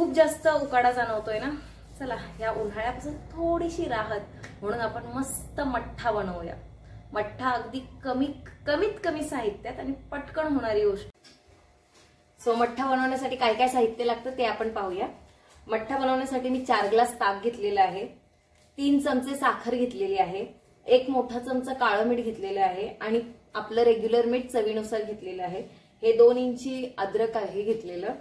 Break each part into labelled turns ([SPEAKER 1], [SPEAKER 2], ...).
[SPEAKER 1] खूप जास्त उकाडा जाणवतोय ना, चला या उन्हाळ्यापासून थोडीशी राहत म्हणून आपण मस्त मठ्ठा बनवूया। मठ्ठा अगदी कमीत कमी साहित्यात आणि पटकन होणारी गोष्ट। सो मठ्ठा बनवण्यासाठी काय काय साहित्य लागतं ते आपण पाहूया। मठ्ठा बनवण्यासाठी मी 4 ग्लास ताक घेतलेला आहे, 3 चमचे साखर घेतलेली आहे, 1 मोठा चमचा काळं मीठ घेतलेलं आहे आणि आपलं रेग्युलर मीठ चवीनुसार घेतलेलं आहे। हे 2 इंची अद्रक आहे घेतलेलं,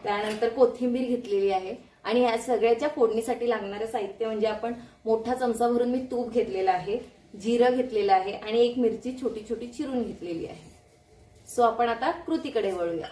[SPEAKER 1] त्यानंतर कोथिंबीर घेतलेली आहे आणि या सगळ्याच्या फोडणीसाठी लागणारे साहित्य म्हणजे आपण मोठा चमचा भरून मी तूप घेतलेला आहे, जिरं घेतलेलं आहे आणि 1 मिरची छोटी छोटी चिरून घेतलेली आहे। सो आपण आता कृतीकडे वळूया।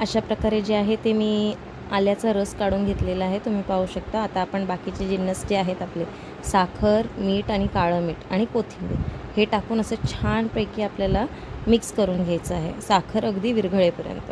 [SPEAKER 1] अशा प्रकारे जे आहे ते मी आल्याचा रस काढून घेतलेला आहे, तुम्ही पाहू शकता। आता आपण बाकीचे जिन्नस जे आहेत आपले साखर, मीठ आणि काळं मीठ आणि कोथिंबीर हे टाकून असं छानपैकी आपल्याला मिक्स करून घ्यायचं आहे, साखर अगदी विरघळेपर्यंत।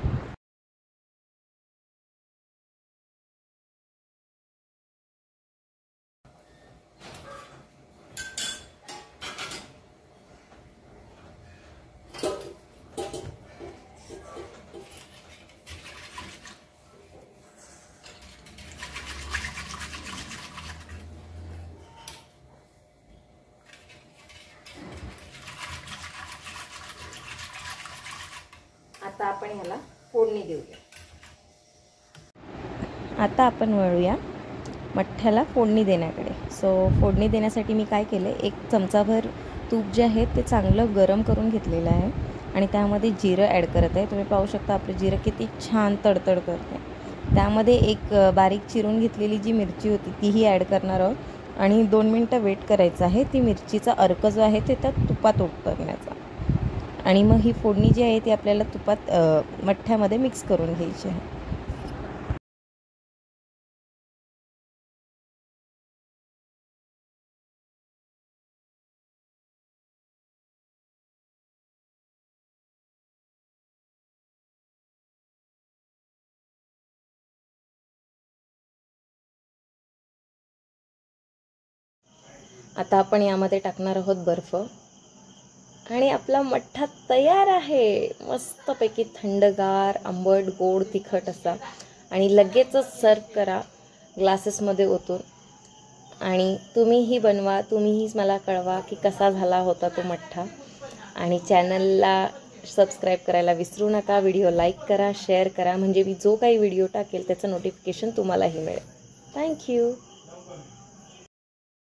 [SPEAKER 1] आता आपण ह्याला फोडणी देऊया। आता आपण वळूया मठ्ठ्याला फोडणी देण्याकडे। सो फोडणी देण्यासाठी मी काय केलं, 1 चमचाभर तूप जे आहे ते चांगलं गरम करून घेतलेलं आहे आणि त्यामध्ये जिरं ॲड करत आहे। तुम्ही पाहू शकता आपलं जिरं किती छान तडतड करते। त्यामध्ये 1 बारीक चिरून घेतलेली जी मिरची होती तीही ॲड करणार आहोत आणि 2 मिनटं वेट करायचं आहे ती मिरचीचा अर्क जो आहे ते त्या तुपात उतरण्याचा। आणि मग ही फोडणी जी आहे ती आपल्याला तुपात मठ्ठ्यामध्ये मिक्स करून घ्यायची आहे। आता आपण यामध्ये टाकणार आहोत बर्फ आणि आपला मठ्ठा तयार आहे, मस्तपैकी थंडगार, आंबट, गोड, तिखट असा। आणि लगेचच सर्व करा ग्लासेसमध्ये ओतून आणि तुम्हीही बनवा, तुम्हीही मला कळवा की कसा झाला होता तो मठ्ठा। आणि चॅनलला सबस्क्राईब करायला विसरू नका, व्हिडिओ लाईक करा, शेअर करा, म्हणजे मी जो काही व्हिडिओ टाकेल त्याचं नोटिफिकेशन तुम्हालाही मिळेल। थँक्यू।